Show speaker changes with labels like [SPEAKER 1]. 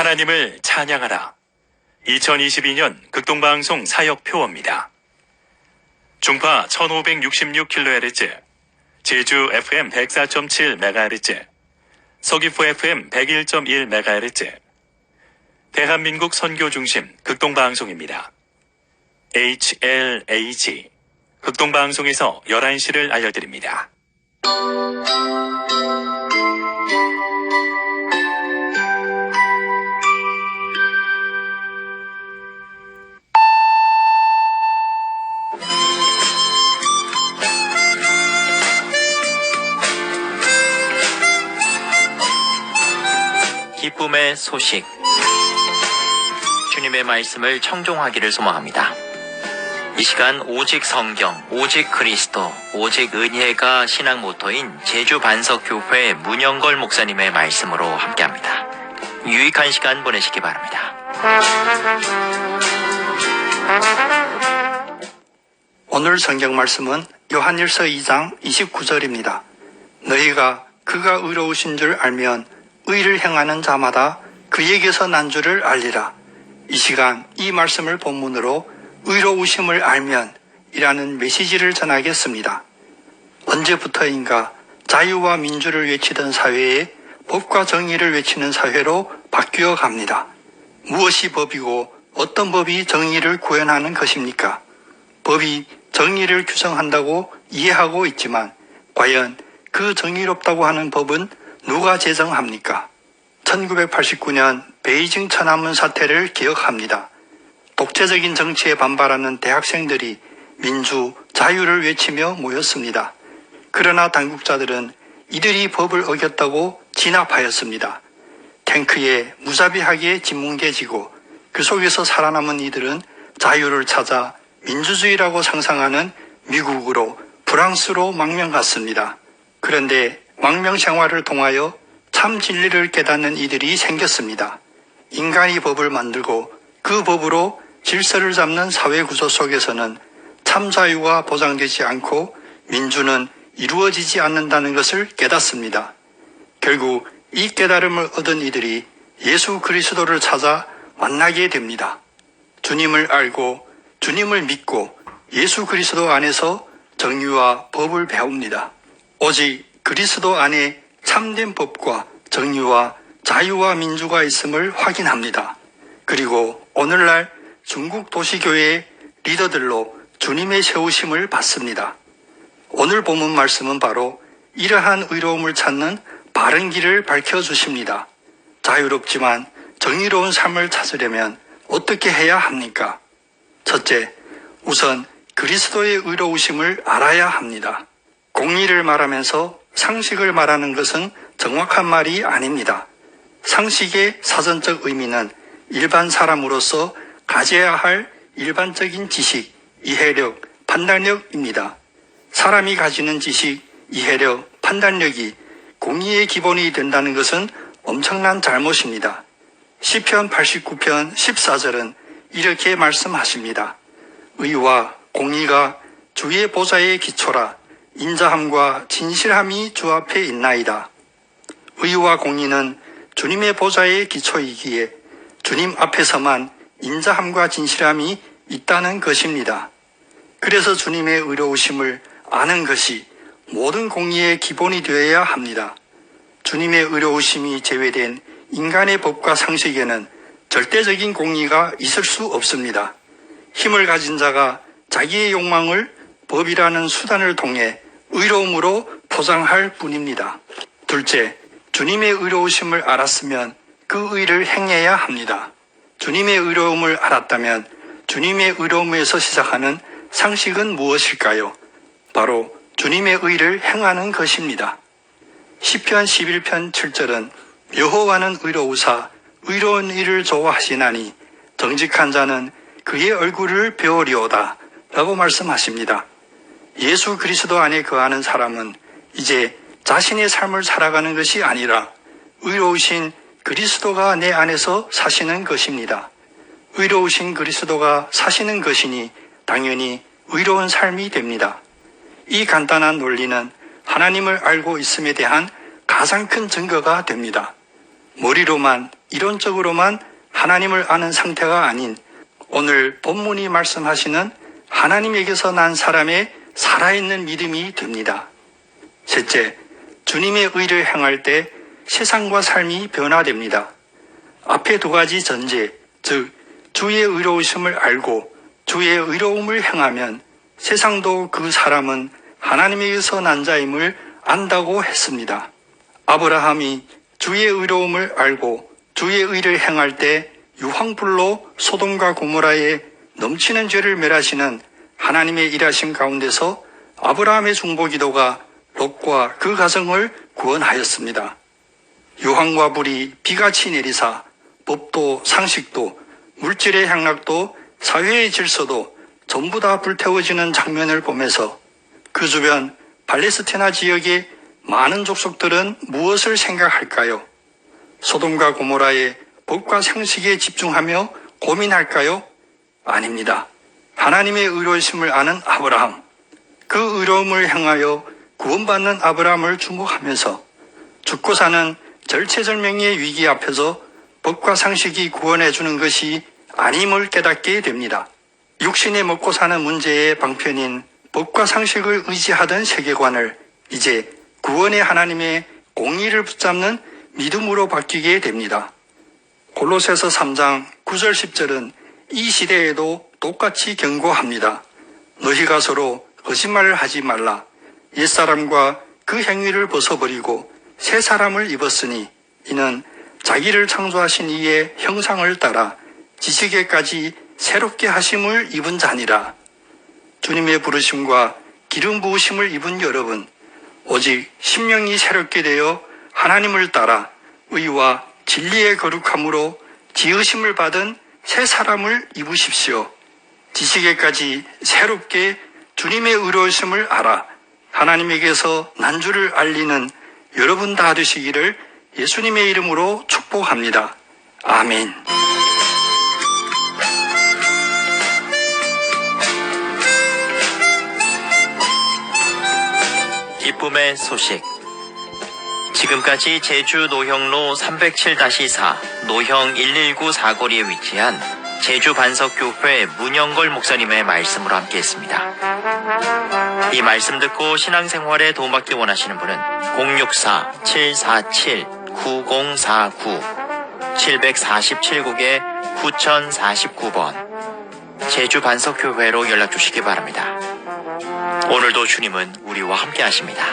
[SPEAKER 1] 하나님을 찬양하라. 2022년 극동방송 사역표어입니다. 중파 1566kHz, 제주 FM 104.7MHz, 서귀포 FM 101.1MHz, 대한민국 선교중심 극동방송입니다. HLAG 극동방송에서 11시를 알려드립니다.
[SPEAKER 2] 기쁨의 소식, 주님의 말씀을 청종하기를 소망합니다. 이 시간 오직 성경, 오직 그리스도, 오직 은혜가 신앙 모토인 제주 반석교회 문영걸 목사님의 말씀으로 함께합니다. 유익한 시간 보내시기 바랍니다.
[SPEAKER 3] 오늘 성경 말씀은 요한일서 2장 29절입니다. 너희가 그가 의로우신 줄 알면 의를 행하는 자마다 그에게서 난 줄을 알리라. 이 시간 이 말씀을 본문으로 의로우심을 알면 이라는 메시지를 전하겠습니다. 언제부터인가 자유와 민주를 외치던 사회에 법과 정의를 외치는 사회로 바뀌어 갑니다. 무엇이 법이고 어떤 법이 정의를 구현하는 것입니까? 법이 정의를 규정한다고 이해하고 있지만 과연 그 정의롭다고 하는 법은 누가 제정합니까? 1989년 베이징 천안문 사태를 기억합니다. 독재적인 정치에 반발하는 대학생들이 민주, 자유를 외치며 모였습니다. 그러나 당국자들은 이들이 법을 어겼다고 진압하였습니다. 탱크에 무자비하게 짓뭉개지고 그 속에서 살아남은 이들은 자유를 찾아 민주주의라고 상상하는 미국으로, 프랑스로 망명 갔습니다. 그런데 망명 생활을 통하여 참 진리를 깨닫는 이들이 생겼습니다. 인간이 법을 만들고 그 법으로 질서를 잡는 사회 구조 속에서는 참 자유가 보장되지 않고 민주는 이루어지지 않는다는 것을 깨닫습니다. 결국 이 깨달음을 얻은 이들이 예수 그리스도를 찾아 만나게 됩니다. 주님을 알고 주님을 믿고 예수 그리스도 안에서 정의와 법을 배웁니다. 오직 그리스도 안에 참된 법과 정의와 자유와 민주가 있음을 확인합니다. 그리고 오늘날 중국 도시교회의 리더들로 주님의 세우심을 받습니다. 오늘 본문 말씀은 바로 이러한 의로움을 찾는 바른 길을 밝혀주십니다. 자유롭지만 정의로운 삶을 찾으려면 어떻게 해야 합니까? 첫째, 우선 그리스도의 의로우심을 알아야 합니다. 공의를 말하면서 상식을 말하는 것은 정확한 말이 아닙니다. 상식의 사전적 의미는 일반 사람으로서 가져야 할 일반적인 지식, 이해력, 판단력입니다. 사람이 가지는 지식, 이해력, 판단력이 공의의 기본이 된다는 것은 엄청난 잘못입니다. 시편 89편 14절은 이렇게 말씀하십니다. 의와 공의가 주의 보좌의 기초라. 인자함과 진실함이 주 앞에 있나이다. 의와 공의는 주님의 보좌의 기초이기에 주님 앞에서만 인자함과 진실함이 있다는 것입니다. 그래서 주님의 의로우심을 아는 것이 모든 공의의 기본이 되어야 합니다. 주님의 의로우심이 제외된 인간의 법과 상식에는 절대적인 공의가 있을 수 없습니다. 힘을 가진 자가 자기의 욕망을 법이라는 수단을 통해 의로움으로 포장할 뿐입니다. 둘째, 주님의 의로우심을 알았으면 그 의를 행해야 합니다. 주님의 의로움을 알았다면 주님의 의로움에서 시작하는 상식은 무엇일까요? 바로 주님의 의를 행하는 것입니다. 시편 11편 7절은 여호와는 의로우사 의로운 일을 좋아하시나니 정직한 자는 그의 얼굴을 배우리오다 라고 말씀하십니다. 예수 그리스도 안에 거하는 사람은 이제 자신의 삶을 살아가는 것이 아니라 의로우신 그리스도가 내 안에서 사시는 것입니다. 의로우신 그리스도가 사시는 것이니 당연히 의로운 삶이 됩니다. 이 간단한 논리는 하나님을 알고 있음에 대한 가장 큰 증거가 됩니다. 머리로만 이론적으로만 하나님을 아는 상태가 아닌 오늘 본문이 말씀하시는 하나님에게서 난 사람의 살아있는 믿음이 됩니다. 셋째, 주님의 의를 행할 때 세상과 삶이 변화됩니다. 앞에 두 가지 전제, 즉 주의 의로우심을 알고 주의 의로움을 행하면 세상도 그 사람은 하나님에게서 난 자임을 안다고 했습니다. 아브라함이 주의 의로움을 알고 주의 의를 행할 때 유황불로 소돔과 고모라에 넘치는 죄를 멸하시는 하나님의 일하심 가운데서 아브라함의 중보기도가 롯과 그 가정을 구원하였습니다. 유황과 불이 비같이 내리사 법도 상식도 물질의 향락도 사회의 질서도 전부 다 불태워지는 장면을 보면서 그 주변 팔레스티나 지역의 많은 족속들은 무엇을 생각할까요? 소돔과 고모라의 법과 상식에 집중하며 고민할까요? 아닙니다. 하나님의 의로우심을 아는 아브라함, 그 의로움을 향하여 구원받는 아브라함을 주목하면서 죽고 사는 절체절명의 위기 앞에서 법과 상식이 구원해주는 것이 아님을 깨닫게 됩니다. 육신에 먹고 사는 문제의 방편인 법과 상식을 의지하던 세계관을 이제 구원의 하나님의 공의를 붙잡는 믿음으로 바뀌게 됩니다. 골로새서 3장 9절 10절은 이 시대에도 똑같이 경고합니다. 너희가 서로 거짓말을 하지 말라. 옛사람과 그 행위를 벗어버리고 새 사람을 입었으니 이는 자기를 창조하신 이의 형상을 따라 지식에까지 새롭게 하심을 입은 자니라. 주님의 부르심과 기름 부으심을 입은 여러분, 오직 심령이 새롭게 되어 하나님을 따라 의와 진리의 거룩함으로 지으심을 받은 새 사람을 입으십시오. 지식에까지 새롭게 주님의 의로우심을 알아 하나님에게서 난 줄을 알리는 여러분 다 되시기를 예수님의 이름으로 축복합니다. 아멘.
[SPEAKER 2] 기쁨의 소식. 지금까지 제주 노형로 307-4 노형 119 사거리에 위치한 제주 반석교회 문영걸 목사님의 말씀으로 함께했습니다. 이 말씀 듣고 신앙생활에 도움받기 원하시는 분은 064-747-9049 747국에 9049번 제주 반석교회로 연락 주시기 바랍니다. 오늘도 주님은 우리와 함께 하십니다.